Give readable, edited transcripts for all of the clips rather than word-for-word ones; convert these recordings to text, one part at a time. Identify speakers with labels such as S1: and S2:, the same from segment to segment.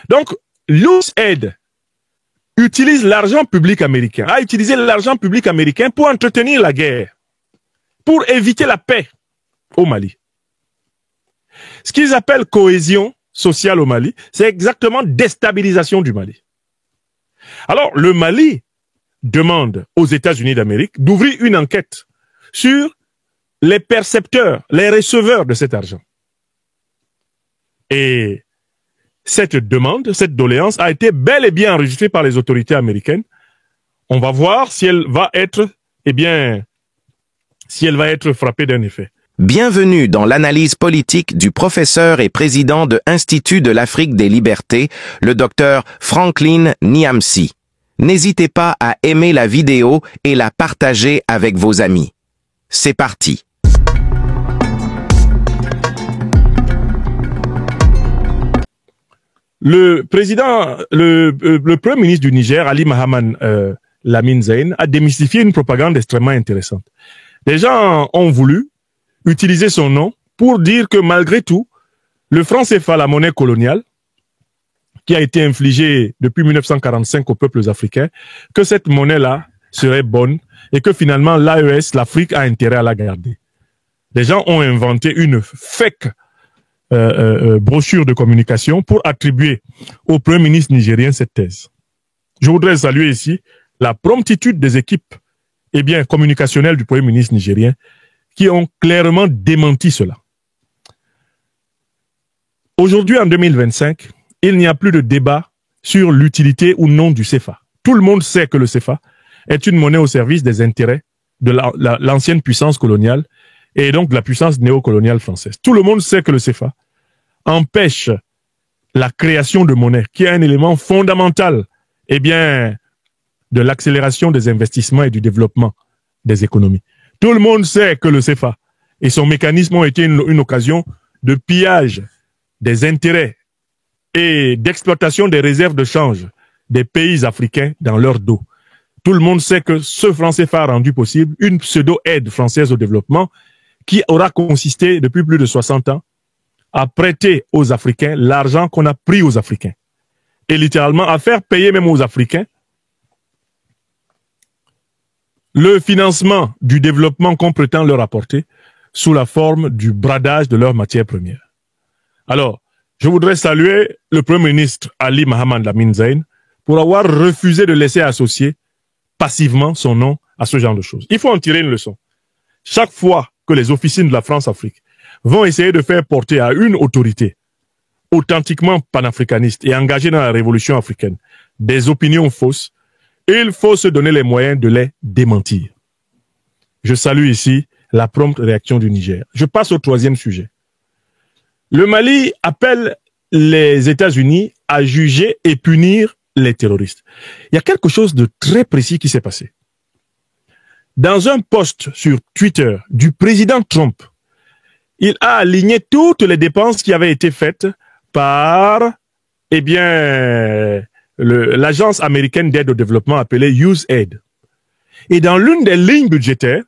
S1: Donc, l'USAID utilise l'argent public américain, a utilisé l'argent public américain pour entretenir la guerre, pour éviter la paix au Mali. Ce qu'ils appellent cohésion sociale au Mali, c'est exactement déstabilisation du Mali. Alors, le Mali demande aux États-Unis d'Amérique d'ouvrir une enquête sur les percepteurs, les receveurs de cet argent. Et cette demande, cette doléance a été bel et bien enregistrée par les autorités américaines. On va voir si elle va être, si elle va être frappée d'un effet.
S2: Bienvenue dans l'analyse politique du professeur et président de Institut de l'Afrique des Libertés, le docteur Franklin Nyamsi. N'hésitez pas à aimer la vidéo et la partager avec vos amis. C'est parti.
S1: Le premier ministre du Niger, Ali Mohamed Lamine Zein, a démystifié une propagande extrêmement intéressante. Les gens ont voulu utiliser son nom pour dire que malgré tout, le franc CFA, la monnaie coloniale, qui a été infligée depuis 1945 aux peuples africains, que cette monnaie-là serait bonne et que finalement l'AES, l'Afrique, a intérêt à la garder. Les gens ont inventé une fake brochure de communication pour attribuer au Premier ministre nigérien cette thèse. Je voudrais saluer ici la promptitude des équipes communicationnelles du Premier ministre nigérien qui ont clairement démenti cela. Aujourd'hui, en 2025, il n'y a plus de débat sur l'utilité ou non du CFA. Tout le monde sait que le CFA est une monnaie au service des intérêts de l'ancienne puissance coloniale et donc de la puissance néocoloniale française. Tout le monde sait que le CFA empêche la création de monnaie, qui est un élément fondamental de l'accélération des investissements et du développement des économies. Tout le monde sait que le CFA et son mécanisme ont été une occasion de pillage des intérêts et d'exploitation des réserves de change des pays africains dans leur dos. Tout le monde sait que ce franc CFA a rendu possible une pseudo-aide française au développement qui aura consisté depuis plus de 60 ans à prêter aux Africains l'argent qu'on a pris aux Africains. Et littéralement à faire payer même aux Africains le financement du développement qu'on prétend leur apporter sous la forme du bradage de leurs matières premières. Alors, je voudrais saluer le Premier ministre Ali Mohamed Lamine Zein pour avoir refusé de laisser associer passivement son nom à ce genre de choses. Il faut en tirer une leçon. Chaque fois que les officines de la France-Afrique vont essayer de faire porter à une autorité authentiquement panafricaniste et engagée dans la révolution africaine des opinions fausses, il faut se donner les moyens de les démentir. Je salue ici la prompte réaction du Niger. Je passe au troisième sujet. Le Mali appelle les États-Unis à juger et punir les terroristes. Il y a quelque chose de très précis qui s'est passé. Dans un post sur Twitter du président Trump, il a aligné toutes les dépenses qui avaient été faites par, l'agence américaine d'aide au développement appelée USAID. Et dans l'une des lignes budgétaires,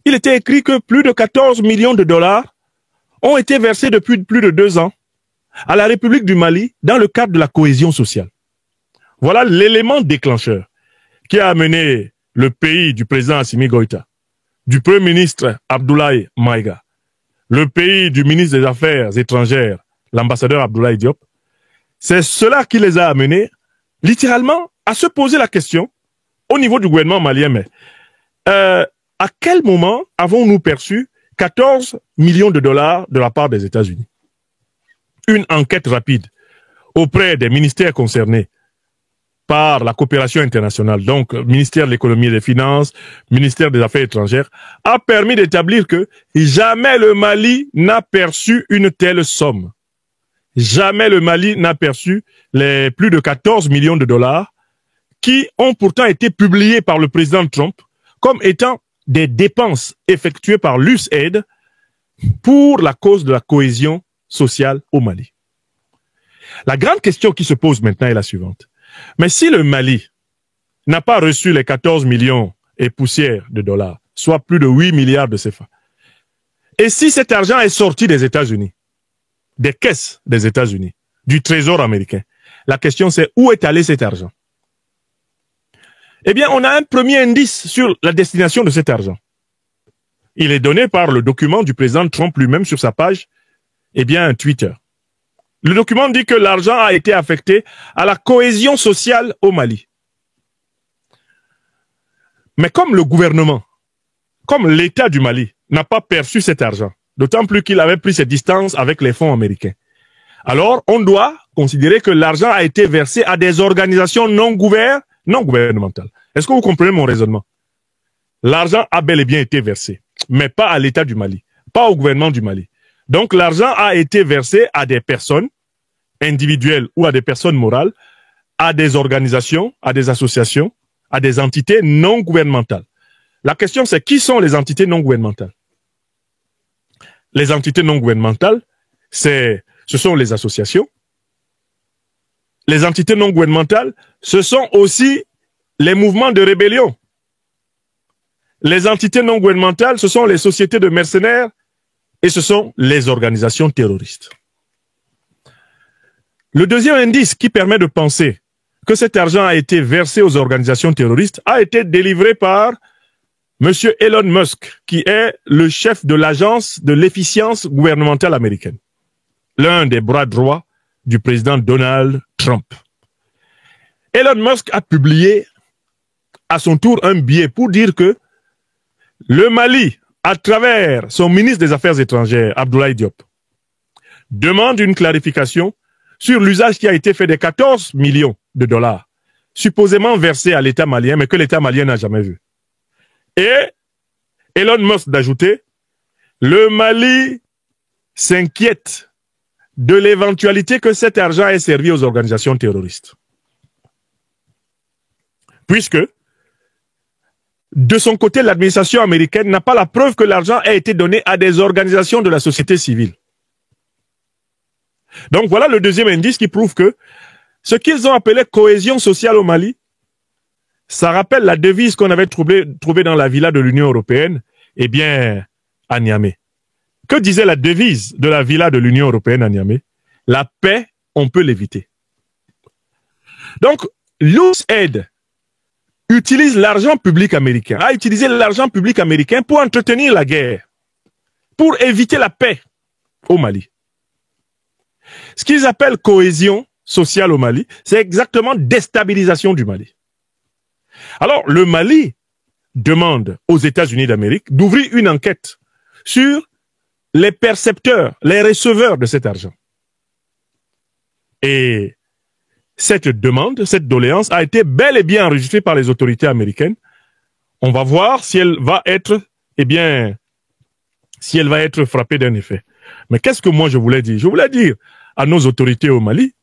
S1: il était écrit que plus de 14 millions de dollars ont été versés depuis plus de 2 ans à la République du Mali dans le cadre de la cohésion sociale. Voilà l'élément déclencheur qui a amené le pays du président Assimi Goïta, du Premier ministre Abdoulaye Maïga, le pays du ministre des Affaires étrangères, l'ambassadeur Abdoulaye Diop. C'est cela qui les a amenés littéralement à se poser la question au niveau du gouvernement malien. Mais à quel moment avons-nous perçu 14 millions de dollars de la part des États-Unis? Une enquête rapide auprès des ministères concernés par la coopération internationale, donc ministère de l'économie et des finances, ministère des Affaires étrangères, a permis d'établir que jamais le Mali n'a perçu une telle somme. Jamais le Mali n'a perçu les plus de 14 millions de dollars qui ont pourtant été publiés par le président Trump comme étant des dépenses effectuées par l'USAID pour la cause de la cohésion sociale au Mali. La grande question qui se pose maintenant est la suivante. Mais si le Mali n'a pas reçu les 14 millions et poussières de dollars, soit plus de 8 milliards de CFA, et si cet argent est sorti des États-Unis, des caisses des États-Unis, du Trésor américain, La question c'est où est allé cet argent? Eh bien, on a un premier indice sur la destination de cet argent. Il est donné par le document du président Trump lui-même sur sa page, eh bien, Twitter. Le document dit que l'argent a été affecté à la cohésion sociale au Mali. Mais comme le gouvernement, comme l'État du Mali n'a pas perçu cet argent, d'autant plus qu'il avait pris ses distances avec les fonds américains, alors on doit considérer que l'argent a été versé à des organisations non gouvernementales. Est-ce que vous comprenez mon raisonnement? L'argent a bel et bien été versé, mais pas à l'État du Mali, pas au gouvernement du Mali. Donc l'argent a été versé à des personnes individuelles ou à des personnes morales, à des organisations, à des associations, à des entités non gouvernementales. La question c'est qui sont les entités non gouvernementales? Les entités non gouvernementales, ce sont les associations. Les entités non gouvernementales, ce sont aussi les mouvements de rébellion. Les entités non gouvernementales, ce sont les sociétés de mercenaires et ce sont les organisations terroristes. Le deuxième indice qui permet de penser que cet argent a été versé aux organisations terroristes a été délivré par M. Elon Musk, qui est le chef de l'agence de l'efficience gouvernementale américaine, l'un des bras droits du président Donald Trump. Elon Musk a publié à son tour un billet pour dire que le Mali, à travers son ministre des Affaires étrangères, Abdoulaye Diop, demande une clarification sur l'usage qui a été fait des 14 millions de dollars, supposément versés à l'État malien, mais que l'État malien n'a jamais vu. Et Elon Musk d'ajouter, le Mali s'inquiète de l'éventualité que cet argent ait servi aux organisations terroristes. Puisque, de son côté, l'administration américaine n'a pas la preuve que l'argent ait été donné à des organisations de la société civile. Donc voilà le deuxième indice qui prouve que ce qu'ils ont appelé cohésion sociale au Mali, ça rappelle la devise qu'on avait trouvée dans la villa de l'Union européenne, eh bien, à Niamey. Que disait la devise de la villa de l'Union européenne à Niamey? La paix, on peut l'éviter. Donc, l'USAID utilise l'argent public américain, a utilisé l'argent public américain pour entretenir la guerre, pour éviter la paix au Mali. Ce qu'ils appellent cohésion sociale au Mali, c'est exactement déstabilisation du Mali. Alors, le Mali demande aux États-Unis d'Amérique d'ouvrir une enquête sur les percepteurs, les receveurs de cet argent. Et cette demande, cette doléance a été bel et bien enregistrée par les autorités américaines. On va voir si elle va être, eh bien, si elle va être frappée d'un effet. Mais qu'est-ce que moi je voulais dire? Je voulais dire à nos autorités au Mali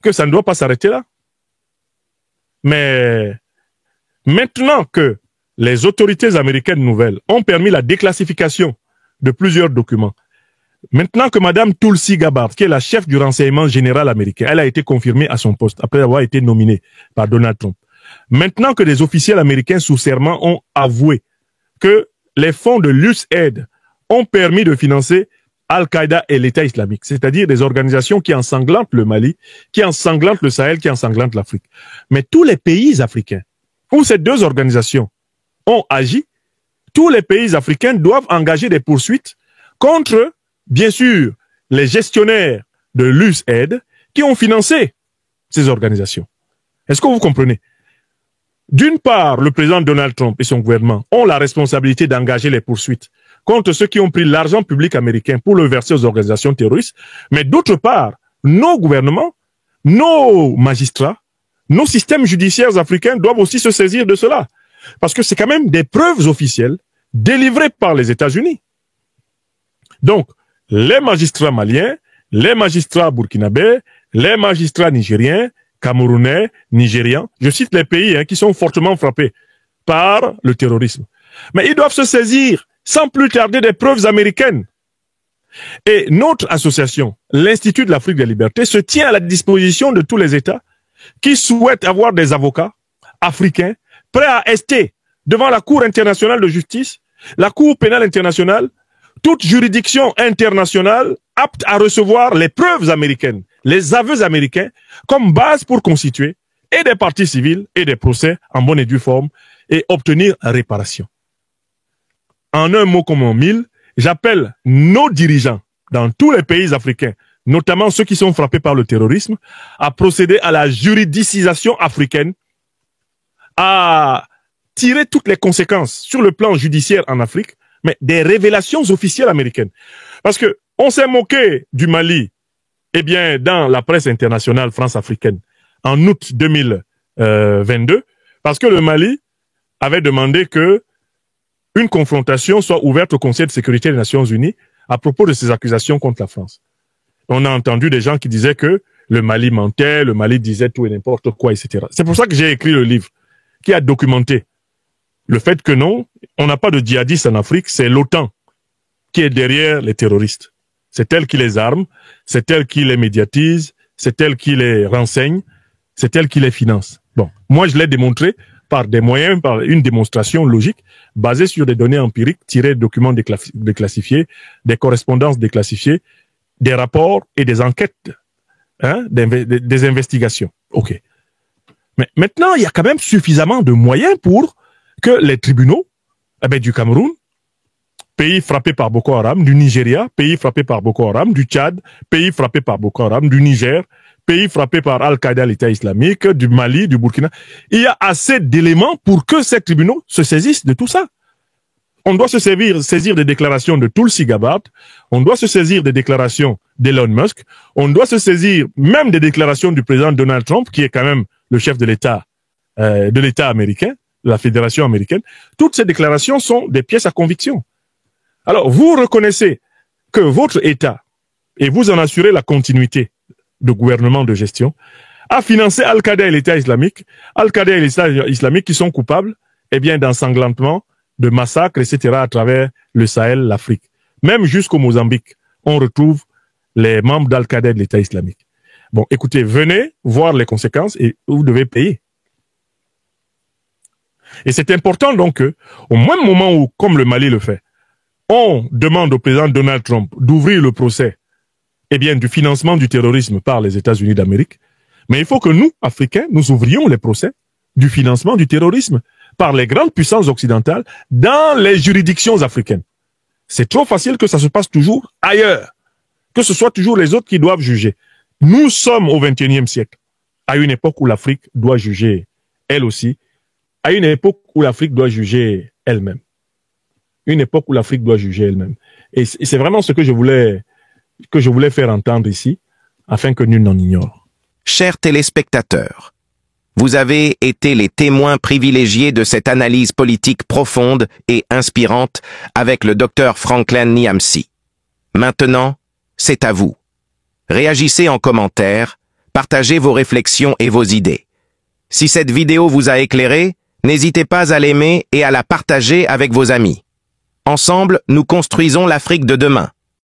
S1: que ça ne doit pas s'arrêter là. Mais maintenant que les autorités américaines nouvelles ont permis la déclassification de plusieurs documents, maintenant que Mme Tulsi Gabbard, qui est la chef du renseignement général américain, elle a été confirmée à son poste après avoir été nominée par Donald Trump. Maintenant que des officiels américains sous serment ont avoué que les fonds de l'USAID ont permis de financer Al-Qaïda et l'État islamique, c'est-à-dire des organisations qui ensanglantent le Mali, qui ensanglantent le Sahel, qui ensanglantent l'Afrique. Mais tous les pays africains où ces deux organisations ont agi, tous les pays africains doivent engager des poursuites contre, bien sûr, les gestionnaires de l'USAID qui ont financé ces organisations. Est-ce que vous comprenez? D'une part, le président Donald Trump et son gouvernement ont la responsabilité d'engager les poursuites contre ceux qui ont pris l'argent public américain pour le verser aux organisations terroristes, mais d'autre part, nos gouvernements, nos magistrats, nos systèmes judiciaires africains doivent aussi se saisir de cela. Parce que c'est quand même des preuves officielles délivrées par les États-Unis. Donc, les magistrats maliens, les magistrats burkinabés, les magistrats nigériens, camerounais, nigérians, je cite les pays qui sont fortement frappés par le terrorisme. Mais ils doivent se saisir sans plus tarder des preuves américaines. Et notre association, l'Institut de l'Afrique des Libertés, se tient à la disposition de tous les États qui souhaitent avoir des avocats africains prêts à ester devant la Cour internationale de justice, la Cour pénale internationale, toute juridiction internationale apte à recevoir les preuves américaines, les aveux américains comme base pour constituer et des parties civiles et des procès en bonne et due forme et obtenir réparation. En un mot comme en mille, j'appelle nos dirigeants dans tous les pays africains, notamment ceux qui sont frappés par le terrorisme, à procéder à la juridicisation africaine, à tirer toutes les conséquences sur le plan judiciaire en Afrique, mais des révélations officielles américaines. Parce que on s'est moqué du Mali, eh bien, dans la presse internationale france-africaine, en août 2022, parce que le Mali avait demandé que une confrontation soit ouverte au Conseil de sécurité des Nations Unies à propos de ces accusations contre la France. On a entendu des gens qui disaient que le Mali mentait, le Mali disait tout et n'importe quoi, etc. C'est pour ça que j'ai écrit le livre qui a documenté le fait que non, on n'a pas de djihadistes en Afrique, c'est l'OTAN qui est derrière les terroristes. C'est elle qui les arme, c'est elle qui les médiatise, c'est elle qui les renseigne, c'est elle qui les finance. Bon, moi je l'ai démontré par des moyens, par une démonstration logique basée sur des données empiriques tirées de documents déclassifiés, des correspondances déclassifiées, des rapports et des enquêtes, des investigations. Ok. Mais maintenant, il y a quand même suffisamment de moyens pour que les tribunaux du Cameroun, pays frappé par Boko Haram, du Nigeria, pays frappé par Boko Haram, du Tchad, pays frappé par Boko Haram, du Niger, pays frappé par Al-Qaïda, l'État islamique, du Mali, du Burkina. Il y a assez d'éléments pour que ces tribunaux se saisissent de tout ça. On doit se saisir des déclarations de Tulsi Gabbard, on doit se saisir des déclarations d'Elon Musk, on doit se saisir même des déclarations du président Donald Trump, qui est quand même le chef de l'État américain, de la Fédération américaine. Toutes ces déclarations sont des pièces à conviction. Alors, vous reconnaissez que votre État, et vous en assurez la continuité de gouvernement de gestion, a financé Al-Qaïda et l'État islamique, Al-Qaïda et l'État islamique qui sont coupables, d'ensanglantement, de massacres, etc. à travers le Sahel, l'Afrique. Même jusqu'au Mozambique, on retrouve les membres d'Al-Qaïda et de l'État islamique. Bon, écoutez, venez voir les conséquences et vous devez payer. Et c'est important donc que, au même moment où, comme le Mali le fait, on demande au président Donald Trump d'ouvrir le procès, du financement du terrorisme par les États-Unis d'Amérique, mais il faut que nous, Africains, nous ouvrions les procès du financement du terrorisme par les grandes puissances occidentales dans les juridictions africaines. C'est trop facile que ça se passe toujours ailleurs, que ce soit toujours les autres qui doivent juger. Nous sommes au XXIe siècle, à une époque où l'Afrique doit juger elle aussi, à une époque où l'Afrique doit juger elle-même. Une époque où l'Afrique doit juger elle-même. Et c'est vraiment ce que je voulais faire entendre ici, afin que nul n'en ignore.
S2: Chers téléspectateurs, vous avez été les témoins privilégiés de cette analyse politique profonde et inspirante avec le docteur Franklin Nyamsi. Maintenant, c'est à vous. Réagissez en commentaire, partagez vos réflexions et vos idées. Si cette vidéo vous a éclairé, n'hésitez pas à l'aimer et à la partager avec vos amis. Ensemble, nous construisons l'Afrique de demain.